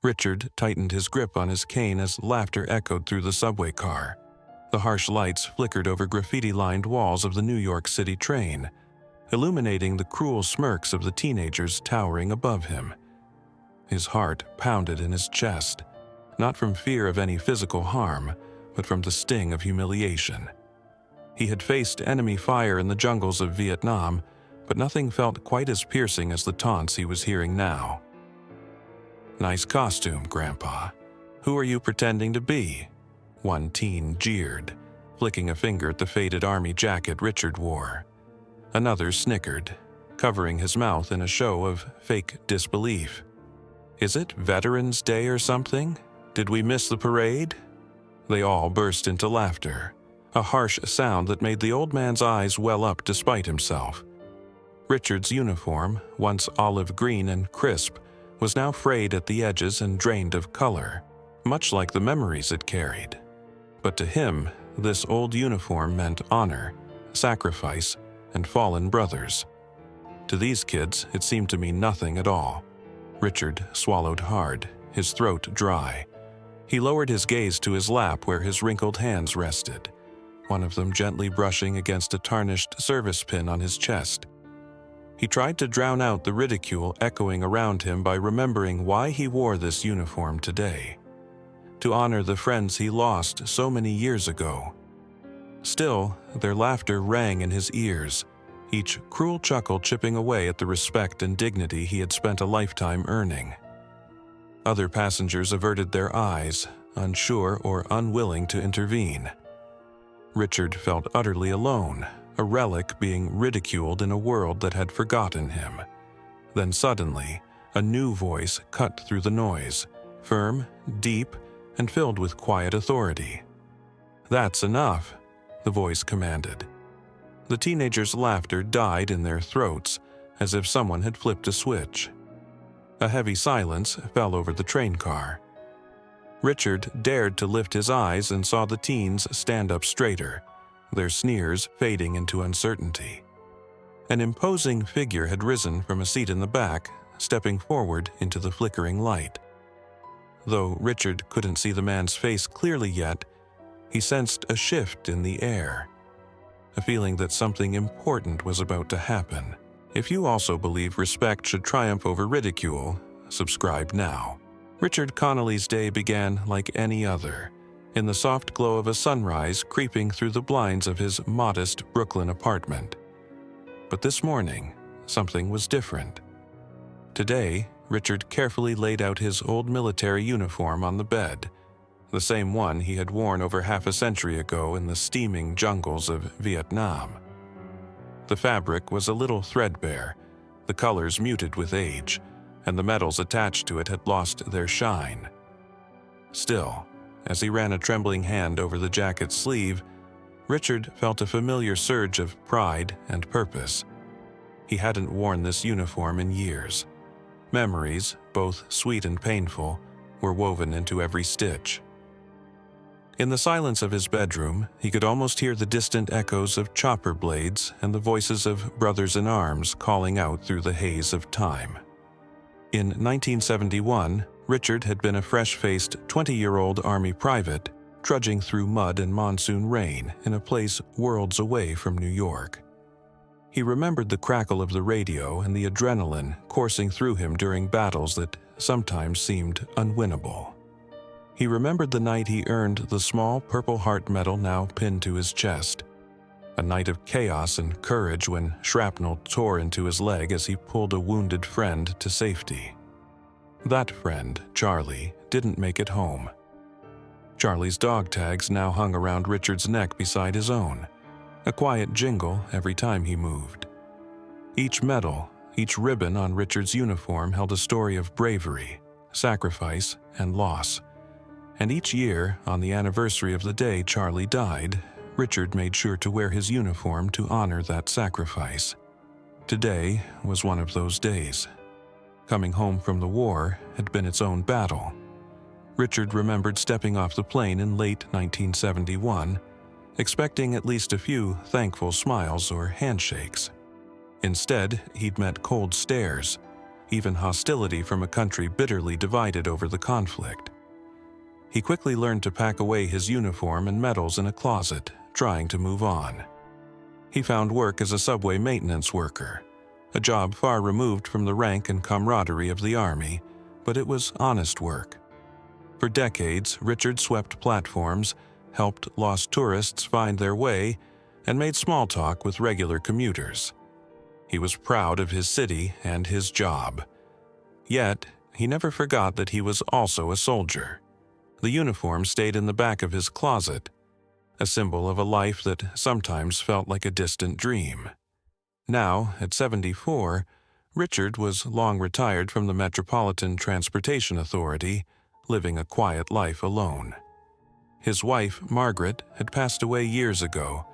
Richard tightened his grip on his cane as laughter echoed through the subway car. The harsh lights flickered over graffiti-lined walls of the New York City train, illuminating the cruel smirks of the teenagers towering above him. His heart pounded in his chest, not from fear of any physical harm, but from the sting of humiliation. He had faced enemy fire in the jungles of Vietnam, but nothing felt quite as piercing as the taunts he was hearing now. "Nice costume, Grandpa. Who are you pretending to be?" one teen jeered, flicking a finger at the faded army jacket Richard wore. Another snickered, covering his mouth in a show of fake disbelief. "Is it Veterans Day or something? Did we miss the parade?" They all burst into laughter, a harsh sound that made the old man's eyes well up despite himself. Richard's uniform, once olive green and crisp, was now frayed at the edges and drained of color, much like the memories it carried. But to him, this old uniform meant honor, sacrifice, and fallen brothers. To these kids, it seemed to mean nothing at all. Richard swallowed hard, his throat dry. He lowered his gaze to his lap where his wrinkled hands rested, one of them gently brushing against a tarnished service pin on his chest. He tried to drown out the ridicule echoing around him by remembering why he wore this uniform today. To honor the friends he lost so many years ago. Still, their laughter rang in his ears, each cruel chuckle chipping away at the respect and dignity he had spent a lifetime earning. Other passengers averted their eyes, unsure or unwilling to intervene. Richard felt utterly alone, a relic being ridiculed in a world that had forgotten him. Then suddenly, a new voice cut through the noise, firm, deep, and filled with quiet authority. "That's enough," the voice commanded. The teenagers' laughter died in their throats, as if someone had flipped a switch. A heavy silence fell over the train car. Richard dared to lift his eyes and saw the teens stand up straighter, their sneers fading into uncertainty. An imposing figure had risen from a seat in the back, stepping forward into the flickering light. Though Richard couldn't see the man's face clearly yet, he sensed a shift in the air, a feeling that something important was about to happen. If you also believe respect should triumph over ridicule, subscribe now. Richard Connolly's day began like any other, in the soft glow of a sunrise creeping through the blinds of his modest Brooklyn apartment. But this morning, something was different. Today, Richard carefully laid out his old military uniform on the bed, the same one he had worn over half a century ago in the steaming jungles of Vietnam. The fabric was a little threadbare, the colors muted with age, and the metals attached to it had lost their shine. Still, as he ran a trembling hand over the jacket's sleeve, Richard felt a familiar surge of pride and purpose. He hadn't worn this uniform in years. Memories, both sweet and painful, were woven into every stitch. In the silence of his bedroom, he could almost hear the distant echoes of chopper blades and the voices of brothers-in-arms calling out through the haze of time. In 1971, Richard had been a fresh-faced 20-year-old Army private, trudging through mud and monsoon rain in a place worlds away from New York. He remembered the crackle of the radio and the adrenaline coursing through him during battles that sometimes seemed unwinnable. He remembered the night he earned the small Purple Heart medal now pinned to his chest, a night of chaos and courage when shrapnel tore into his leg as he pulled a wounded friend to safety. That friend, Charlie, didn't make it home. Charlie's dog tags now hung around Richard's neck beside his own, a quiet jingle every time he moved. Each medal, each ribbon on Richard's uniform held a story of bravery, sacrifice, and loss. And each year, on the anniversary of the day Charlie died, Richard made sure to wear his uniform to honor that sacrifice. Today was one of those days. Coming home from the war had been its own battle. Richard remembered stepping off the plane in late 1971, expecting at least a few thankful smiles or handshakes. Instead, he'd met cold stares. even hostility from a country bitterly divided over the conflict. He quickly learned to pack away his uniform and medals in a closet, trying to move on. He found work as a subway maintenance worker, a job far removed from the rank and camaraderie of the Army, but it was honest work. For decades, Richard swept platforms, helped lost tourists find their way, and made small talk with regular commuters. He was proud of his city and his job. Yet, he never forgot that he was also a soldier. The uniform stayed in the back of his closet, a symbol of a life that sometimes felt like a distant dream. Now, at 74, Richard was long retired from the Metropolitan Transportation Authority, living a quiet life alone. His wife, Margaret, had passed away years ago,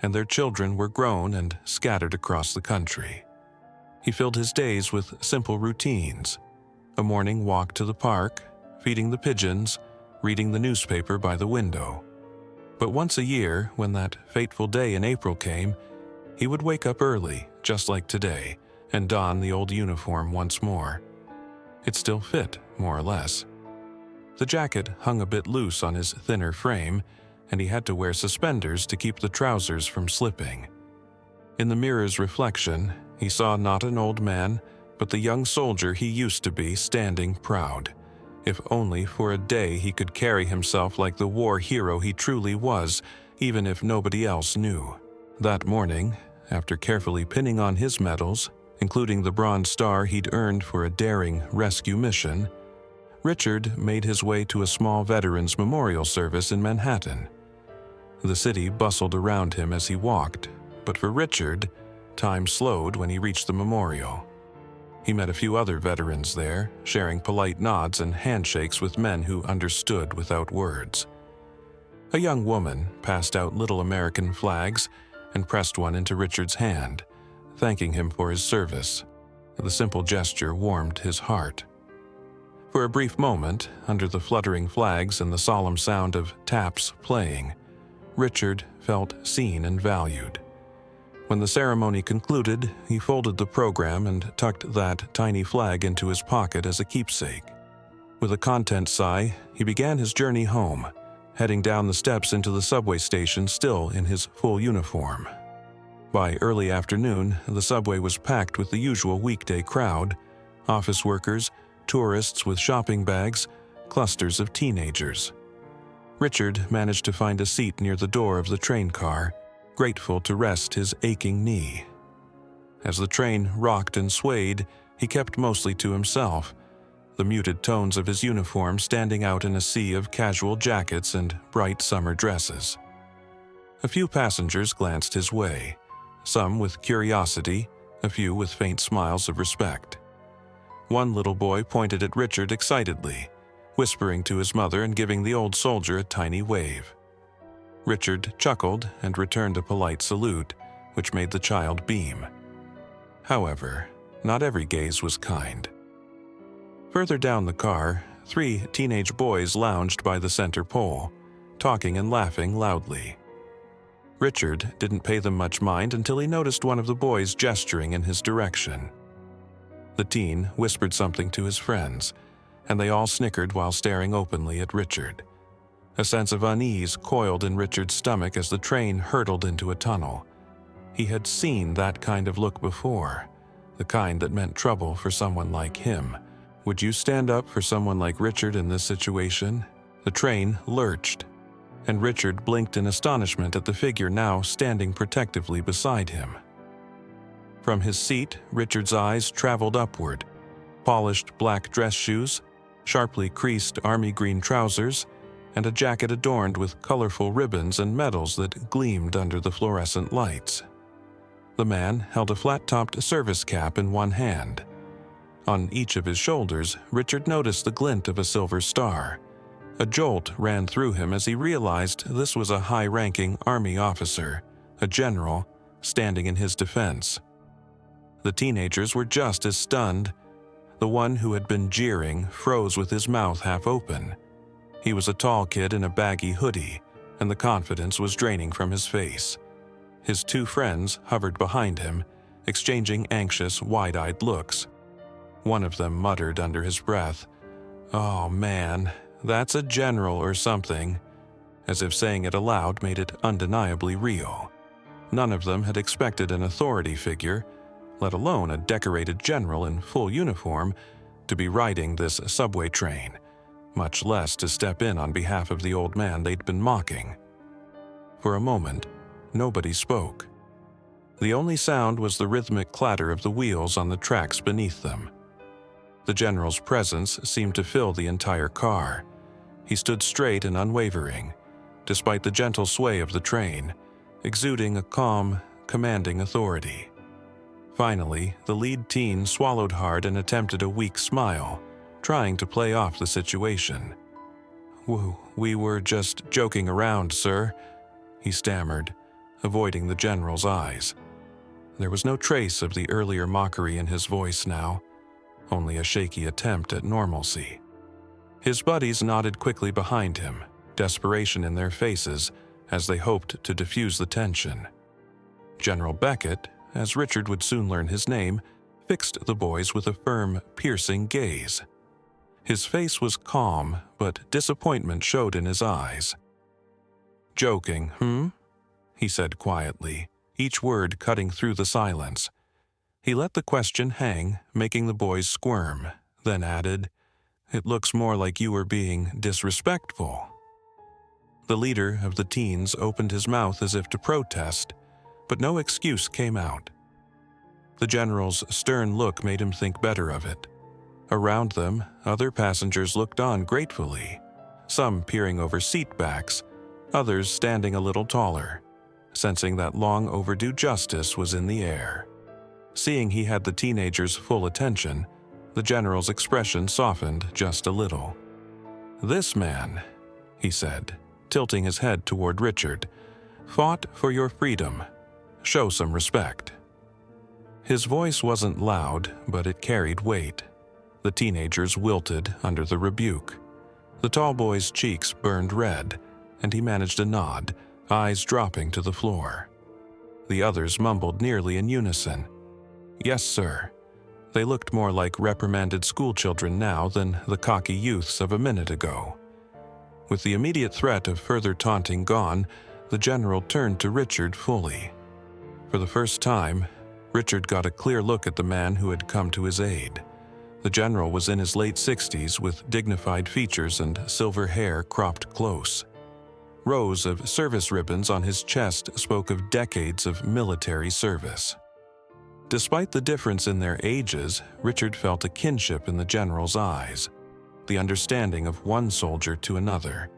and their children were grown and scattered across the country. He filled his days with simple routines: a morning walk to the park, feeding the pigeons, reading the newspaper by the window. But once a year, when that fateful day in April came, he would wake up early, just like today, and don the old uniform once more. It still fit, more or less. The jacket hung a bit loose on his thinner frame, and he had to wear suspenders to keep the trousers from slipping. In the mirror's reflection, he saw not an old man, but the young soldier he used to be, standing proud. If only for a day he could carry himself like the war hero he truly was, even if nobody else knew. That morning, after carefully pinning on his medals, including the Bronze Star he'd earned for a daring rescue mission, Richard made his way to a small veterans memorial service in Manhattan. The city bustled around him as he walked, but for Richard, time slowed when he reached the memorial. He met a few other veterans there, sharing polite nods and handshakes with men who understood without words. A young woman passed out little American flags and pressed one into Richard's hand, thanking him for his service. The simple gesture warmed his heart. For a brief moment, under the fluttering flags and the solemn sound of taps playing, Richard felt seen and valued. When the ceremony concluded, he folded the program and tucked that tiny flag into his pocket as a keepsake. With a content sigh, he began his journey home, heading down the steps into the subway station still in his full uniform. By early afternoon, the subway was packed with the usual weekday crowd: office workers, tourists with shopping bags, clusters of teenagers. Richard managed to find a seat near the door of the train car, grateful to rest his aching knee. As the train rocked and swayed, he kept mostly to himself, the muted tones of his uniform standing out in a sea of casual jackets and bright summer dresses. A few passengers glanced his way, some with curiosity, a few with faint smiles of respect. One little boy pointed at Richard excitedly, whispering to his mother and giving the old soldier a tiny wave. Richard chuckled and returned a polite salute, which made the child beam. However, not every gaze was kind. Further down the car, 3 teenage boys lounged by the center pole, talking and laughing loudly. Richard didn't pay them much mind until he noticed one of the boys gesturing in his direction. The teen whispered something to his friends, and they all snickered while staring openly at Richard. A sense of unease coiled in Richard's stomach as the train hurtled into a tunnel. He had seen that kind of look before, the kind that meant trouble for someone like him. Would you stand up for someone like Richard in this situation? The train lurched, and Richard blinked in astonishment at the figure now standing protectively beside him. From his seat, Richard's eyes traveled upward. Polished black dress shoes, sharply creased army green trousers, and a jacket adorned with colorful ribbons and medals that gleamed under the fluorescent lights. The man held a flat-topped service cap in one hand. On each of his shoulders, Richard noticed the glint of a silver star. A jolt ran through him as he realized this was a high-ranking army officer, a general, standing in his defense. The teenagers were just as stunned. The one who had been jeering froze with his mouth half open. He was a tall kid in a baggy hoodie, and the confidence was draining from his face. His 2 friends hovered behind him, exchanging anxious, wide-eyed looks. One of them muttered under his breath, "Oh man, that's a general or something," as if saying it aloud made it undeniably real. None of them had expected an authority figure, let alone a decorated general in full uniform, to be riding this subway train, much less to step in on behalf of the old man they'd been mocking. For a moment, nobody spoke. The only sound was the rhythmic clatter of the wheels on the tracks beneath them. The general's presence seemed to fill the entire car. He stood straight and unwavering, despite the gentle sway of the train, exuding a calm, commanding authority. Finally, the lead teen swallowed hard and attempted a weak smile, trying to play off the situation. We were just joking around, sir," he stammered, avoiding the general's eyes. There was no trace of the earlier mockery in his voice now, only a shaky attempt at normalcy. His buddies nodded quickly behind him, desperation in their faces as they hoped to diffuse the tension. General Beckett, as Richard would soon learn his name, fixed the boys with a firm, piercing gaze. His face was calm, but disappointment showed in his eyes. "Joking, he said quietly, each word cutting through the silence. He let the question hang, making the boys squirm, then added, "It looks more like you were being disrespectful." The leader of the teens opened his mouth as if to protest, but no excuse came out. The general's stern look made him think better of it. Around them, other passengers looked on gratefully, some peering over seat backs, others standing a little taller, sensing that long overdue justice was in the air. Seeing he had the teenagers' full attention, the general's expression softened just a little. "This man," he said, tilting his head toward Richard, "fought for your freedom. Show some respect." His voice wasn't loud, but it carried weight. The teenagers wilted under the rebuke. The tall boy's cheeks burned red, and he managed a nod, eyes dropping to the floor. The others mumbled nearly in unison, "Yes, sir." They looked more like reprimanded schoolchildren now than the cocky youths of a minute ago. With the immediate threat of further taunting gone, the general turned to Richard fully. For the first time, Richard got a clear look at the man who had come to his aid. The general was in his late 60s with dignified features and silver hair cropped close. Rows of service ribbons on his chest spoke of decades of military service. Despite the difference in their ages, Richard felt a kinship in the general's eyes, the understanding of one soldier to another.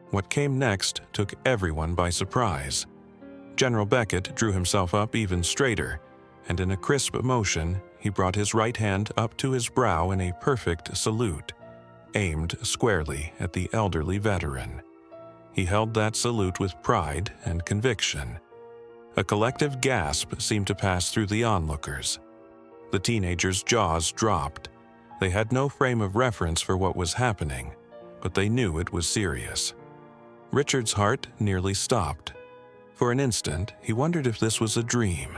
What came next took everyone by surprise. General Beckett drew himself up even straighter, and in a crisp motion, he brought his right hand up to his brow in a perfect salute, aimed squarely at the elderly veteran. He held that salute with pride and conviction. A collective gasp seemed to pass through the onlookers. The teenagers' jaws dropped. They had no frame of reference for what was happening, but they knew it was serious. Richard's heart nearly stopped. For an instant, he wondered if this was a dream.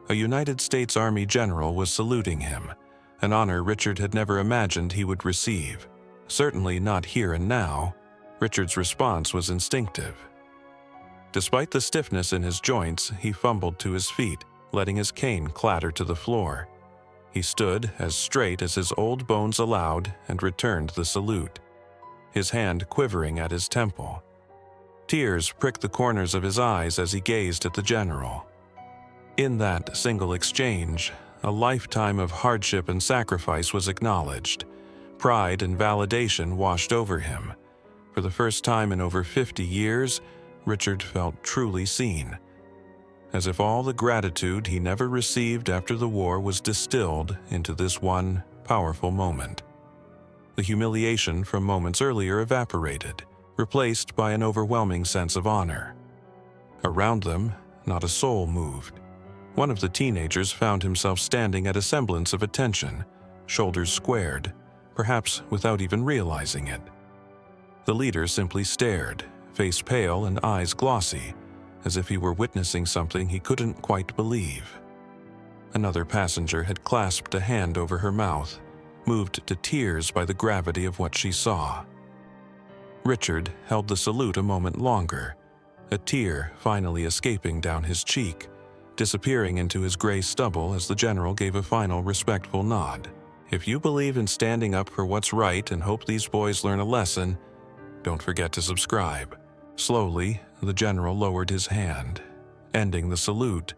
A United States Army general was saluting him, an honor Richard had never imagined he would receive. Certainly not here and now. Richard's response was instinctive. Despite the stiffness in his joints, he fumbled to his feet, letting his cane clatter to the floor. He stood as straight as his old bones allowed and returned the salute, his hand quivering at his temple. Tears pricked the corners of his eyes as he gazed at the general. In that single exchange, a lifetime of hardship and sacrifice was acknowledged. Pride and validation washed over him. For the first time in over 50 years, Richard felt truly seen, as if all the gratitude he never received after the war was distilled into this one powerful moment. The humiliation from moments earlier evaporated, replaced by an overwhelming sense of honor. Around them, not a soul moved. One of the teenagers found himself standing at a semblance of attention, shoulders squared, perhaps without even realizing it. The leader simply stared, face pale and eyes glossy, as if he were witnessing something he couldn't quite believe. Another passenger had clasped a hand over her mouth, moved to tears by the gravity of what she saw. Richard held the salute a moment longer, a tear finally escaping down his cheek, disappearing into his gray stubble as the general gave a final respectful nod. If you believe in standing up for what's right and hope these boys learn a lesson, don't forget to subscribe. Slowly, the general lowered his hand, ending the salute,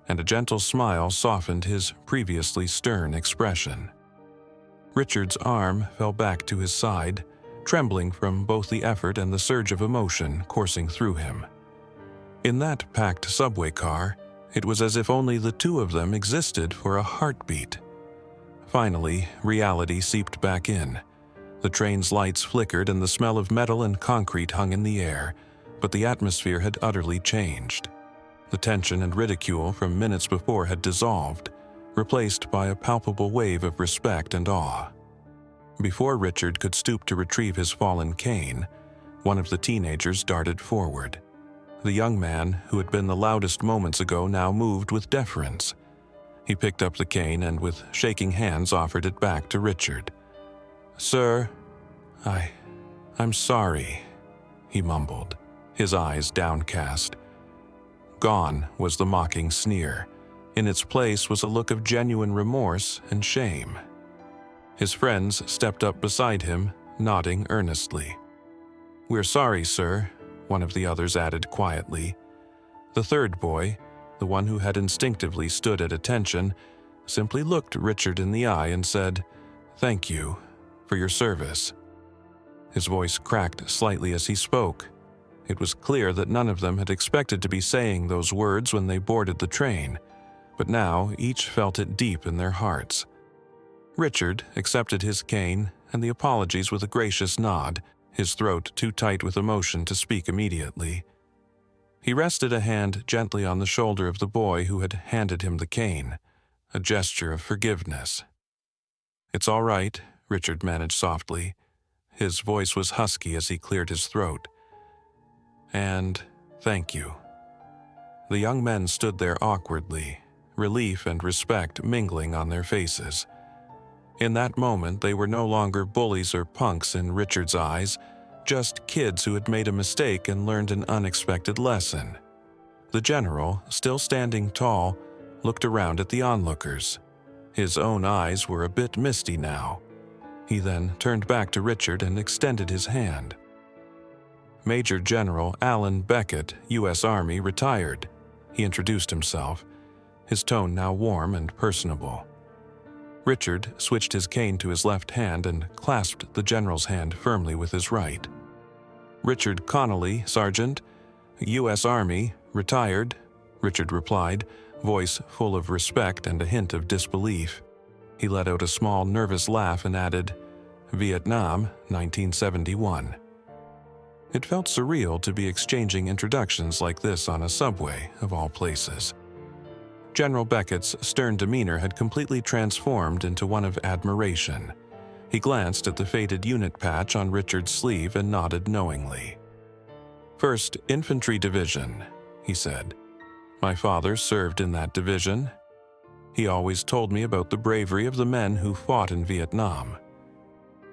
and a gentle smile softened his previously stern expression. Richard's arm fell back to his side, trembling from both the effort and the surge of emotion coursing through him. In that packed subway car, it was as if only the two of them existed for a heartbeat. Finally, reality seeped back in. The train's lights flickered and the smell of metal and concrete hung in the air, but the atmosphere had utterly changed. The tension and ridicule from minutes before had dissolved, replaced by a palpable wave of respect and awe. Before Richard could stoop to retrieve his fallen cane, one of the teenagers darted forward. The young man, who had been the loudest moments ago, now moved with deference. He picked up the cane and with shaking hands offered it back to Richard. "Sir, I'm sorry," he mumbled, his eyes downcast. Gone was the mocking sneer. In its place was a look of genuine remorse and shame. His friends stepped up beside him, nodding earnestly. "We're sorry, sir," one of the others added quietly. The third boy, the one who had instinctively stood at attention, simply looked Richard in the eye and said, "Thank you for your service." His voice cracked slightly as he spoke. It was clear that none of them had expected to be saying those words when they boarded the train, but now each felt it deep in their hearts. Richard accepted his cane and the apologies with a gracious nod, his throat too tight with emotion to speak immediately. He rested a hand gently on the shoulder of the boy who had handed him the cane, a gesture of forgiveness. "It's all right," Richard managed softly. His voice was husky as he cleared his throat. "And thank you." The young men stood there awkwardly, relief and respect mingling on their faces. In that moment, they were no longer bullies or punks in Richard's eyes, just kids who had made a mistake and learned an unexpected lesson. The general, still standing tall, looked around at the onlookers. His own eyes were a bit misty now. He then turned back to Richard and extended his hand. "Major General Alan Beckett, U.S. Army, retired," he introduced himself, his tone now warm and personable. Richard switched his cane to his left hand and clasped the general's hand firmly with his right. "Richard Connolly, Sergeant, U.S. Army, retired," Richard replied, voice full of respect and a hint of disbelief. He let out a small, nervous laugh and added, "Vietnam, 1971. It felt surreal to be exchanging introductions like this on a subway, of all places. General Beckett's stern demeanor had completely transformed into one of admiration. He glanced at the faded unit patch on Richard's sleeve and nodded knowingly. "First Infantry Division," he said. "My father served in that division. He always told me about the bravery of the men who fought in Vietnam."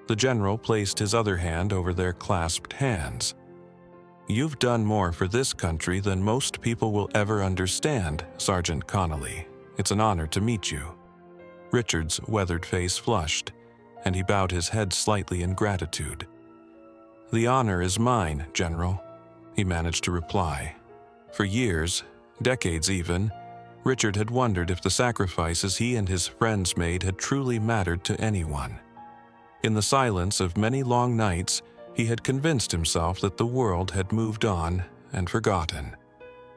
The general placed his other hand over their clasped hands. "You've done more for this country than most people will ever understand, Sergeant Connolly. It's an honor to meet you." Richard's weathered face flushed, and he bowed his head slightly in gratitude. "The honor is mine, General," he managed to reply. For years, decades even, Richard had wondered if the sacrifices he and his friends made had truly mattered to anyone. In the silence of many long nights, he had convinced himself that the world had moved on and forgotten.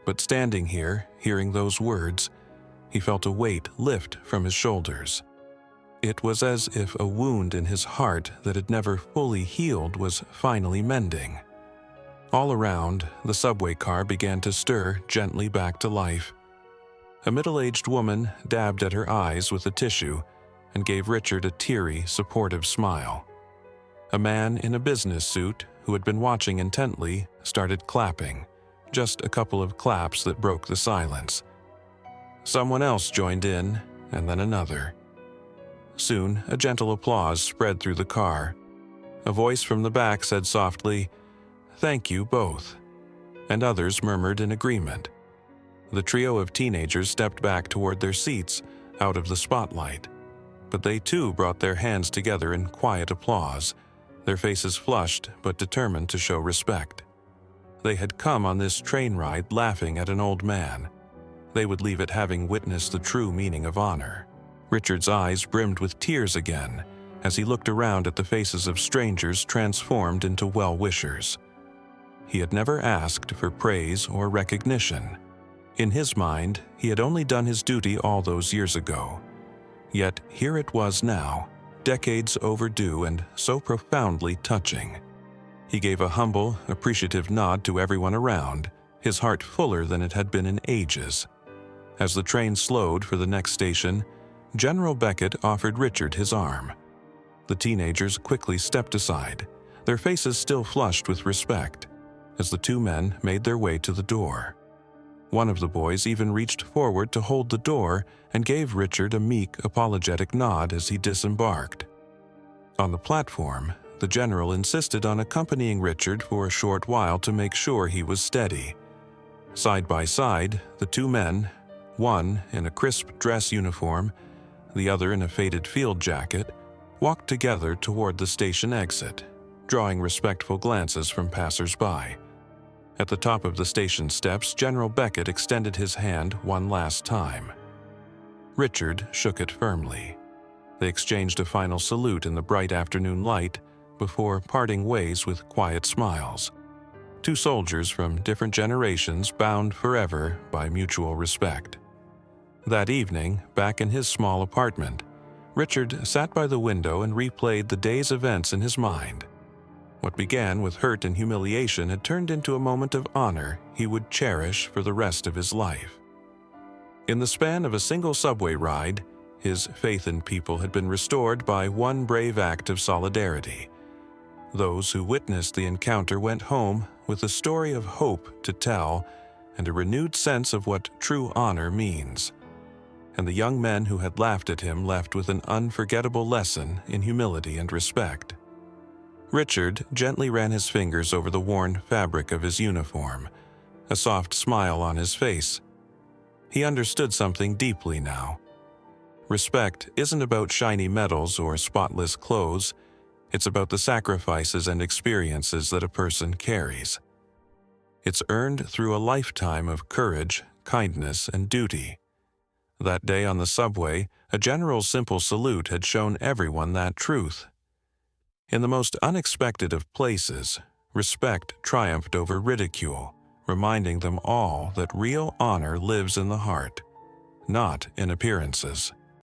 But standing here, hearing those words, he felt a weight lift from his shoulders. It was as if a wound in his heart that had never fully healed was finally mending. All around, the subway car began to stir gently back to life. A middle-aged woman dabbed at her eyes with a tissue and gave Richard a teary, supportive smile. A man in a business suit, who had been watching intently, started clapping, just a couple of claps that broke the silence. Someone else joined in, and then another. Soon, a gentle applause spread through the car. A voice from the back said softly, "Thank you both," and others murmured in agreement. The trio of teenagers stepped back toward their seats, out of the spotlight. But they too brought their hands together in quiet applause, their faces flushed but determined to show respect. They had come on this train ride laughing at an old man. They would leave it having witnessed the true meaning of honor. Richard's eyes brimmed with tears again as he looked around at the faces of strangers transformed into well-wishers. He had never asked for praise or recognition. In his mind, he had only done his duty all those years ago. Yet here it was now, decades overdue and so profoundly touching. He gave a humble, appreciative nod to everyone around, his heart fuller than it had been in ages. As the train slowed for the next station, General Beckett offered Richard his arm. The teenagers quickly stepped aside, their faces still flushed with respect, as the two men made their way to the door. One of the boys even reached forward to hold the door and gave Richard a meek, apologetic nod as he disembarked. On the platform, the general insisted on accompanying Richard for a short while to make sure he was steady. Side by side, the two men, one in a crisp dress uniform, the other in a faded field jacket, walked together toward the station exit, drawing respectful glances from passers-by. At the top of the station steps, General Beckett extended his hand one last time. Richard shook it firmly. They exchanged a final salute in the bright afternoon light before parting ways with quiet smiles. Two soldiers from different generations bound forever by mutual respect. That evening, back in his small apartment, Richard sat by the window and replayed the day's events in his mind. What began with hurt and humiliation had turned into a moment of honor he would cherish for the rest of his life. In the span of a single subway ride, his faith in people had been restored by one brave act of solidarity. Those who witnessed the encounter went home with a story of hope to tell and a renewed sense of what true honor means. And the young men who had laughed at him left with an unforgettable lesson in humility and respect. Richard gently ran his fingers over the worn fabric of his uniform, a soft smile on his face. He understood something deeply now. Respect isn't about shiny medals or spotless clothes. It's about the sacrifices and experiences that a person carries. It's earned through a lifetime of courage, kindness, and duty. That day on the subway, a general's simple salute had shown everyone that truth. In the most unexpected of places, respect triumphed over ridicule, reminding them all that real honor lives in the heart, not in appearances.